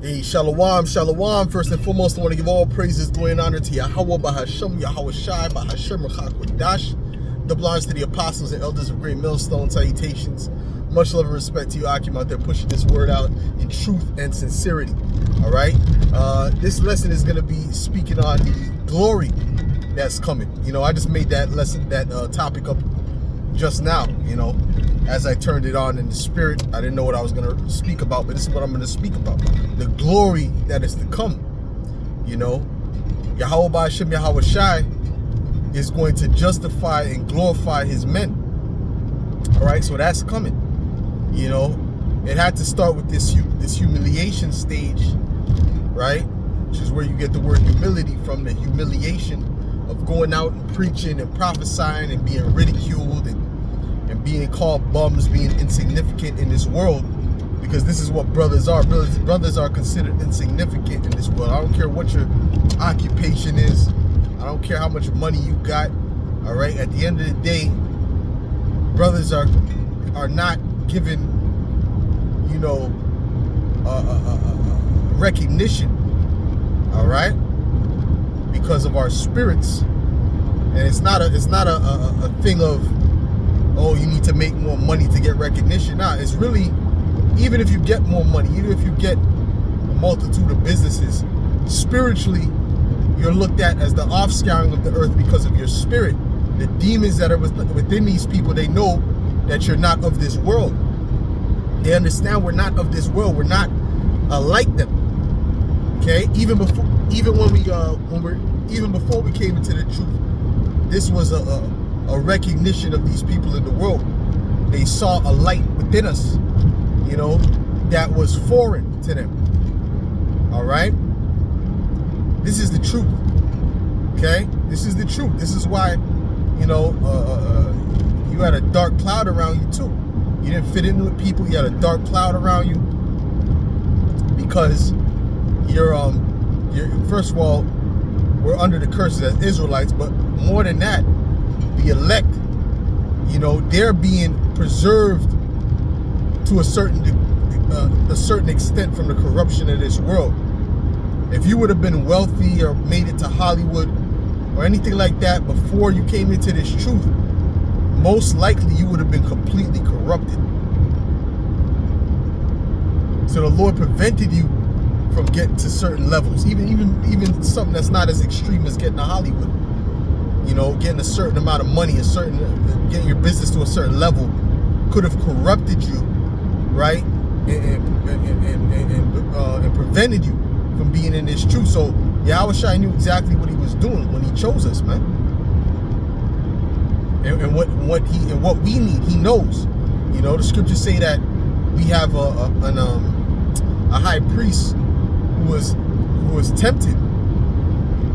Hey, shalom, shalom. First and foremost, I want to give all praises, glory, and honor to Yahweh, Bahashem, Yahweh Shai, Bahashem, Rachak, double honors to the apostles and elders of Great Millstone. Salutations. Much love and respect to you, Akim, out there pushing this word out in truth and sincerity. All right? This lesson is going to be speaking on the glory that's coming. I just made that lesson, that topic up just now, as I turned it on in the spirit. I didn't know what I was going to speak about, but this is what I'm going to speak about. The glory that is to come. Yahweh Ba'ashem Yahweh Shai is going to justify and glorify his men. All right, so that's coming. It had to start with this humiliation stage, right? Which is where you get the word humility from, the humiliation of going out and preaching and prophesying and being ridiculed and being called bums, being insignificant in this world, because this is what brothers are. Brothers are considered insignificant in this world. I don't care what your occupation is. I don't care how much money you got. All right. At the end of the day, brothers are not given, recognition. All right, because of our spirits, and it's not a thing of, oh, you need to make more money to get recognition. Nah, it's really, even if you get more money, even if you get a multitude of businesses, spiritually, you're looked at as the offscouring of the earth because of your spirit. The demons that are within these people, they know that you're not of this world. They understand we're not of this world. We're not like them. Okay, even before we came into the truth, this was a recognition of these people in the world. They saw a light within us, that was foreign to them. All right, this is the truth. Okay, this is the truth. This is why, you had a dark cloud around you too. You didn't fit in with people. You had a dark cloud around you because you're first of all, we're under the curses as Israelites, but more than that, the elect, they're being preserved to a certain extent from the corruption of this world. If you would have been wealthy or made it to Hollywood or anything like that before you came into this truth, most likely you would have been completely corrupted. So the Lord prevented you from getting to certain levels, even something that's not as extreme as getting to Hollywood. Getting a certain amount of money, getting your business to a certain level could have corrupted you, right? And prevented you from being in this truth. So Yahweh Shai knew exactly what he was doing when he chose us, man. And what we need, he knows. The scriptures say that we have a high priest who was tempted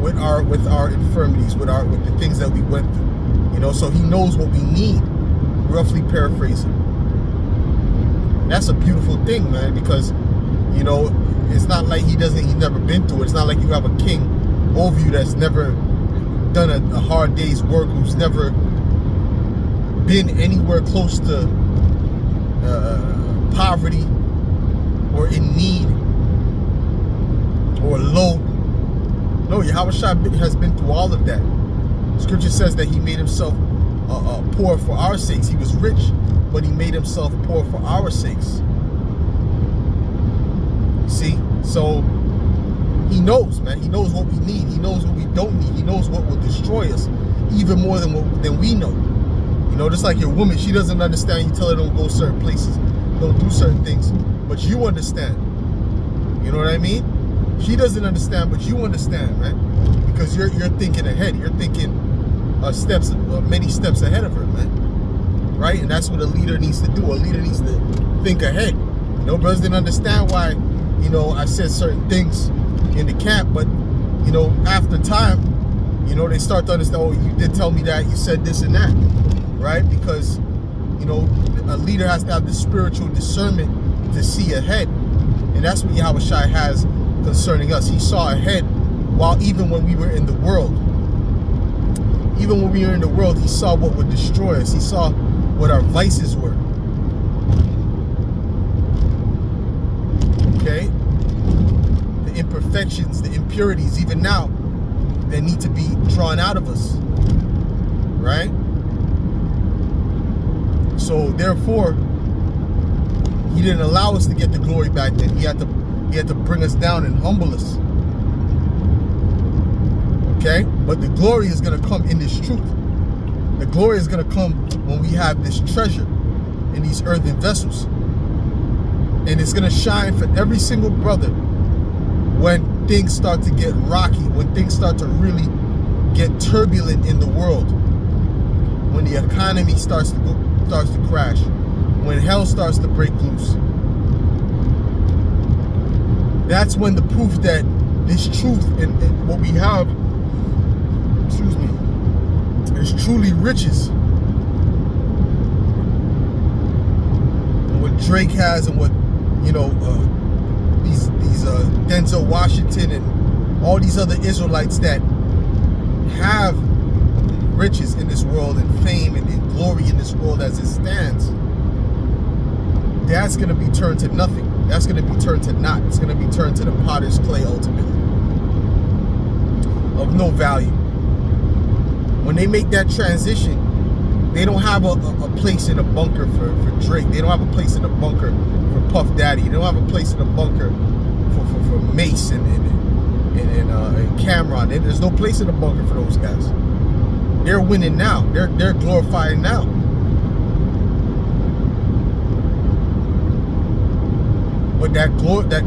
with our infirmities, with the things that we went through. So he knows what we need, roughly paraphrasing. And that's a beautiful thing, man, because it's not like he's never been through it. It's not like you have a king over you that's never done a hard day's work, who's never been anywhere close to poverty or in need or low. No, Yahweh Shai has been through all of that. Scripture says that he made himself poor for our sakes. He was rich, but he made himself poor for our sakes. See? So he knows, man. He knows what we need. He knows what we don't need. He knows what will destroy us even more than we know. Just like your woman, she doesn't understand. You tell her don't go certain places, don't do certain things, but you understand. You know what I mean? She doesn't understand, but you understand, man, because you're thinking ahead. You're thinking many steps ahead of her, man. Right? And that's what a leader needs to do. A leader needs to think ahead. Brothers didn't understand why, I said certain things in the camp, but after time, they start to understand. Oh, you did tell me that. You said this and that, right? Because a leader has to have the spiritual discernment to see ahead, and that's what Yahweh Shai has concerning us. He saw ahead even when we were in the world. Even when we were in the world, he saw what would destroy us. He saw what our vices were. Okay? imperfections, the impurities, even now, that need to be drawn out of us, right? So therefore, he didn't allow us to get the glory back then. He had to bring us down and humble us. Okay? But the glory is going to come in this truth. The glory is going to come when we have this treasure in these earthen vessels. And it's going to shine for every single brother when things start to get rocky, when things start to really get turbulent in the world, when the economy starts to crash, when hell starts to break loose. That's when the proof that this truth and what we have, excuse me, is truly riches. And what Drake has, and what, you know, these Denzel Washington and all these other Israelites that have riches in this world and fame and glory in this world as it stands, that's going to be turned to nothing. That's going to be turned to naught. It's going to be turned to the potter's clay ultimately, of no value. When they make that transition, they don't have a place in a bunker for Drake. They don't have a place in a bunker for Puff Daddy. They don't have a place in a bunker for Mace and Cameron. There's no place in a bunker for those guys. They're winning now. They're glorifying now. But that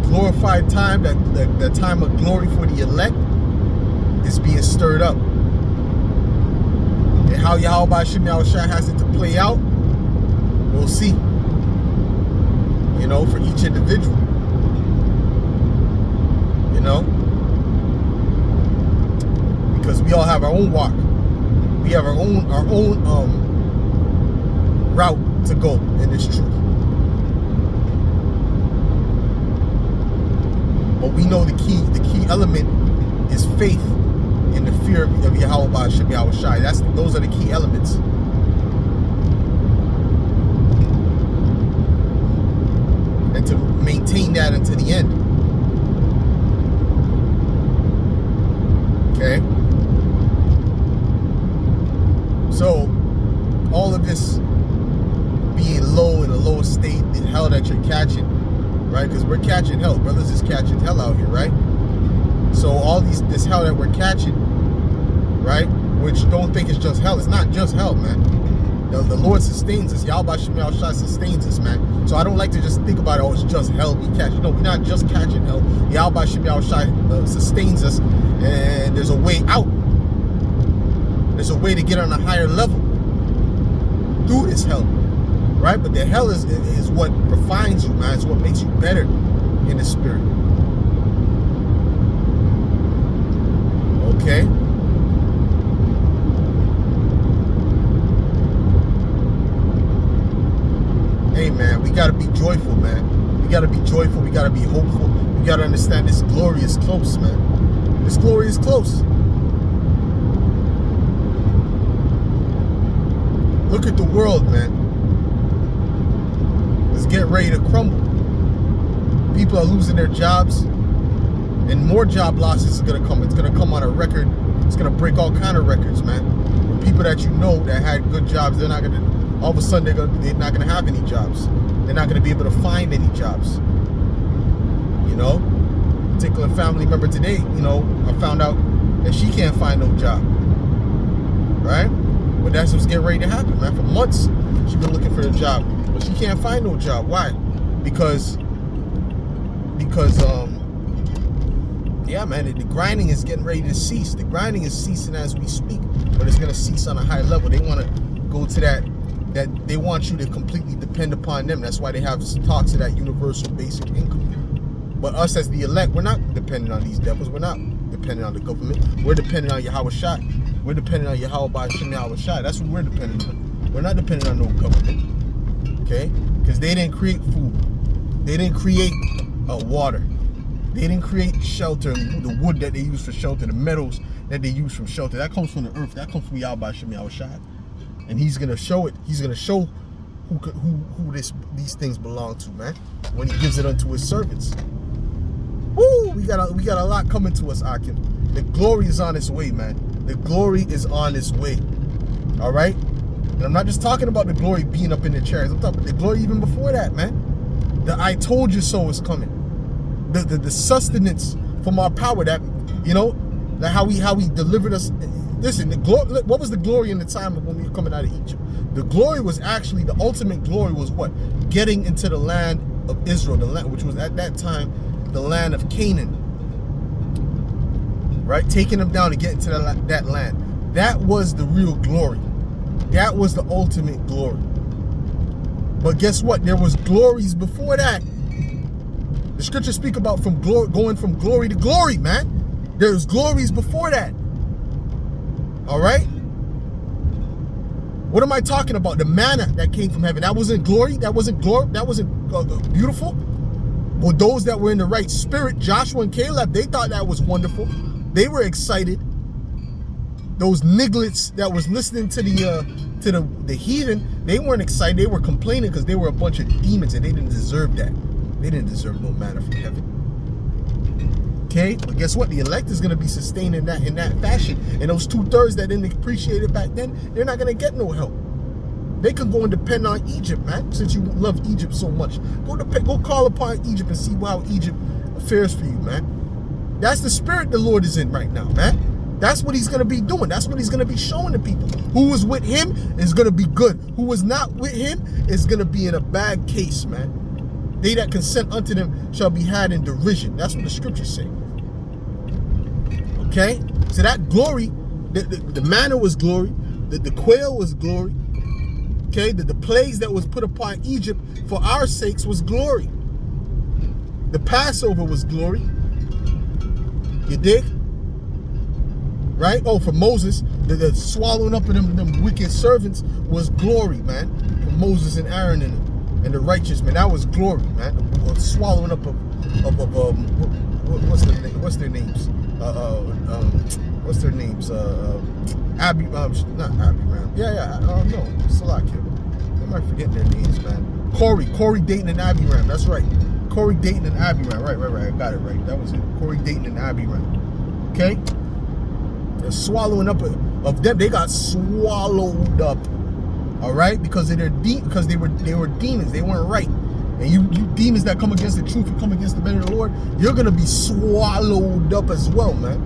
glorified time, that time of glory for the elect, is being stirred up. And how Yahweh Shem Yahushua has it to play out, we'll see. You know, for each individual. You know? Because we all have our own walk. We have our own route to go in this truth. But we know the key element is faith in the fear of Yahweh Shem Yahushua. Those are the key elements. And to maintain that until the end. Okay? So, all of this being low, in a low state, the hell that you're catching, right? Because we're catching hell. Brothers is catching hell out here, right? So all this hell that we're catching, right? Which don't think it's just hell. It's not just hell, man. The Lord sustains us. Yahweh Shem Yahushua sustains us, man. So I don't like to just think about it, oh, it's just hell we catch. No, we're not just catching hell. Yahweh Shem Yahushua sustains us, and there's a way out. There's a way to get on a higher level through this hell, right? But the hell is what refines you, man. It's what makes you better in the spirit. Okay? Hey, man, we got to be joyful, man. We got to be joyful. We got to be hopeful. We got to understand this glory is close, man. This glory is close. Look at the world, man. It's getting ready to crumble. People are losing their jobs, and more job losses is going to come. It's going to come on a record. It's going to break all kind of records, man. The people that you know that had good jobs, they're not going to, all of a sudden they're not going to have any jobs. They're not going to be able to find any jobs. You know, a particular family member today, you know, I found out that she can't find no job. Right? But that's what's getting ready to happen, man. For months, she's been looking for a job, but she can't find no job. Why? Because, yeah, man, the grinding is getting ready to cease. The grinding is ceasing as we speak, but it's going to cease on a high level. They want to go to that they want you to completely depend upon them. That's why they have talks of that universal basic income. But us as the elect, we're not dependent on these devils. We're not dependent on the government. We're dependent on Yahweh Shai. We're dependent on Yahweh Shem Yahushua. That's what we're dependent on. We're not dependent on no government. Okay? Because they didn't create food. They didn't create water. They didn't create shelter, the wood that they use for shelter, the metals that they use from shelter. That comes from the earth. That comes from Yahweh Shem Yahushua. And he's going to show it. He's going to show who these things belong to, man, when he gives it unto his servants. Woo! We got a lot coming to us, Akim. The glory is on its way, man. The glory is on its way. All right? And I'm not just talking about the glory being up in the chairs. I'm talking about the glory even before that, man. The I told you so is coming. The sustenance from our power, that, you know, that how he delivered us. Listen, the glory, what was the glory in the time of when we were coming out of Egypt? The glory was actually, the ultimate glory was what? Getting into the land of Israel, the land which was at that time the land of Canaan. Right? Taking them down to get into that land. That was the real glory. That was the ultimate glory. But guess what? There was glories before that. The scriptures speak about going from glory to glory, man. There's glories before that. All right? What am I talking about? The manna that came from heaven. That wasn't glory. That wasn't glory. That wasn't beautiful. Well, those that were in the right spirit, Joshua and Caleb, they thought that was wonderful. They were excited. Those nigglets that was listening to the heathen, they weren't excited. They were complaining because they were a bunch of demons and they didn't deserve that. They didn't deserve no manna from heaven. Okay, but guess what? The elect is going to be sustained in that fashion. And those 2/3 that didn't appreciate it back then, they're not going to get no help. They could go and depend on Egypt, man. Since you love Egypt so much, go call upon Egypt and see how Egypt fares for you, man. That's the spirit the Lord is in right now, man. That's what he's going to be doing. That's what he's going to be showing the people. Who was with him is going to be good. Who was not with him is going to be in a bad case, man. They that consent unto them shall be had in derision. That's what the scriptures say. Okay? So that glory, the manna was glory. The quail was glory. Okay? The plagues that was put upon Egypt for our sakes was glory. The Passover was glory. You dig? Right? Oh, for Moses, the swallowing up of them wicked servants was glory, man. For Moses and Aaron and the righteous, man. That was glory, man. The swallowing up of what's their names? What's their names? Not Abiram. Yeah. No, Salakia. Am I forgetting their names, man? Corey, Dayton, and Abiram. That's right. Corey, Dayton, and Abiram. Right. I got it right. That was it. Corey, Dayton, and Abiram. Okay. The swallowing up of them, they got swallowed up. All right, because they were demons. They weren't right. And you demons that come against the truth and come against the men of the Lord, you're gonna be swallowed up as well, man.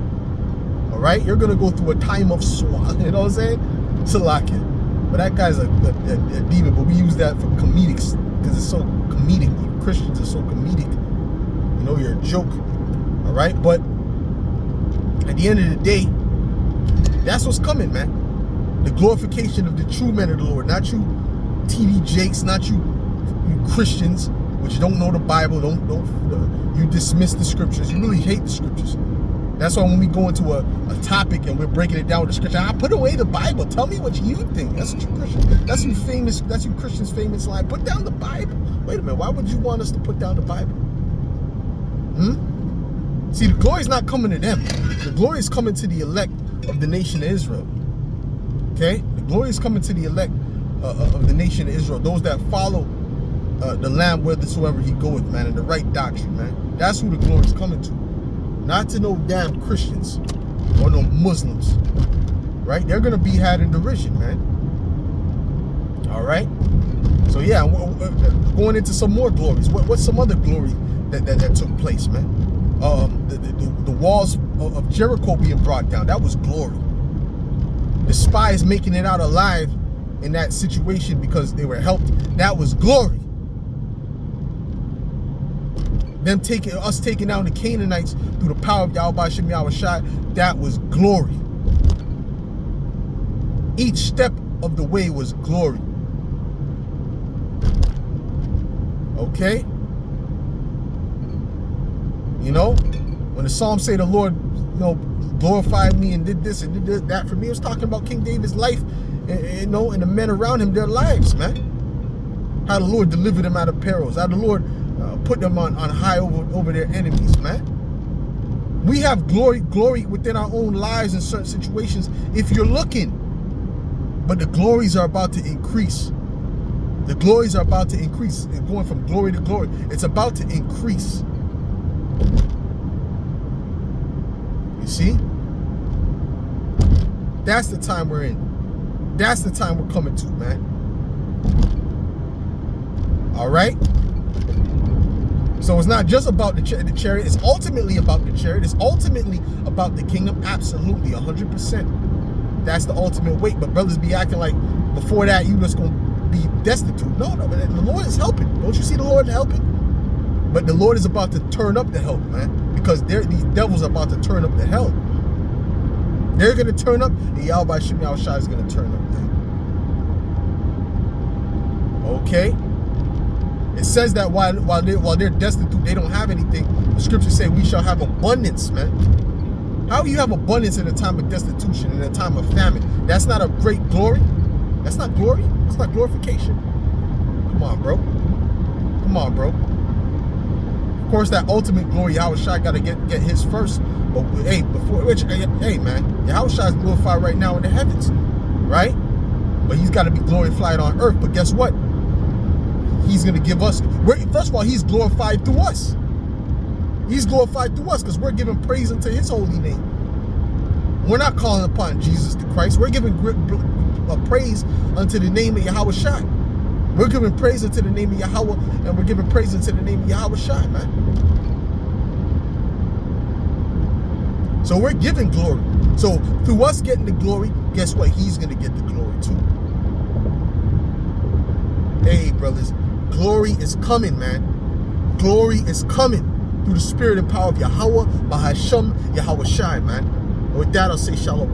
All right, you're gonna go through a time of swallow. You know what I'm saying? Salakia. But that guy's a demon. But we use that for comedics because it's so comedic. You Christians are so comedic. You know, you're a joke. All right, but at the end of the day, that's what's coming, man. The glorification of the true men of the Lord, not you TD Jakes, not you Christians, which don't know the Bible, you dismiss the scriptures. You really hate the scriptures. That's why when we go into a topic and we're breaking it down with the scripture, I put away the Bible. Tell me what you think. That's what you Christians. That's you Christians' famous line. Put down the Bible. Wait a minute. Why would you want us to put down the Bible? See, the glory is not coming to them. The glory is coming to the elect of the nation of Israel. Okay? The glory is coming to the elect of the nation of Israel. Those that follow the Lamb whithersoever he goeth, man, and the right doctrine, man. That's who the glory is coming to. Not to no damn Christians or no Muslims. Right? They're going to be had in derision, man. All right? So, yeah, going into some more glories. What's some other glory that took place, man? The walls of Jericho being brought down. That was glory. The spies making it out alive in that situation because they were helped. That was glory. Them taking down the Canaanites through the power of Yahweh Shem Yahushai. That was glory. Each step of the way was glory. Okay? You know, when the Psalms say the Lord, glorified me and did this and did that for me, it was talking about King David's life, and the men around him, their lives, man. How the Lord delivered them out of perils. How the Lord put them on high over their enemies, man. We have glory within our own lives in certain situations if you're looking. But the glories are about to increase. The glories are about to increase. It's going from glory to glory. It's about to increase. See? That's the time we're in. That's the time we're coming to, man. All right? So it's not just about the chariot. It's ultimately about the chariot. It's ultimately about the kingdom. Absolutely, 100%. That's the ultimate weight. But brothers be acting like before that you just going to be destitute. No, but the Lord is helping. Don't you see the Lord helping? But the Lord is about to turn up the help, man. Because these devils are about to turn up the hell. They're going to turn up, and Yahweh Shem Yahushua is going to turn up, man. Okay? It says that while they're destitute, they don't have anything. The scriptures say we shall have abundance, man. How do you have abundance in a time of destitution, in a time of famine? That's not a great glory. That's not glory. That's not glorification. Come on, bro. Come on, bro. Of course, that ultimate glory, Yahushua got to get his first. But hey, hey, man, Yahushua is glorified right now in the heavens, right? But he's got to be glorified on earth. But guess what? He's going to give us, first of all, he's glorified through us. He's glorified through us because we're giving praise unto his holy name. We're not calling upon Jesus the Christ. We're giving praise unto the name of Yahushua. We're giving praise unto the name of Yahweh, and we're giving praise unto the name of Yahushua, man. So we're giving glory. So through us getting the glory, guess what? He's going to get the glory too. Hey, brothers, glory is coming, man. Glory is coming through the spirit and power of Yahweh, Bahashem, Yahushua, man. And with that, I'll say shalom.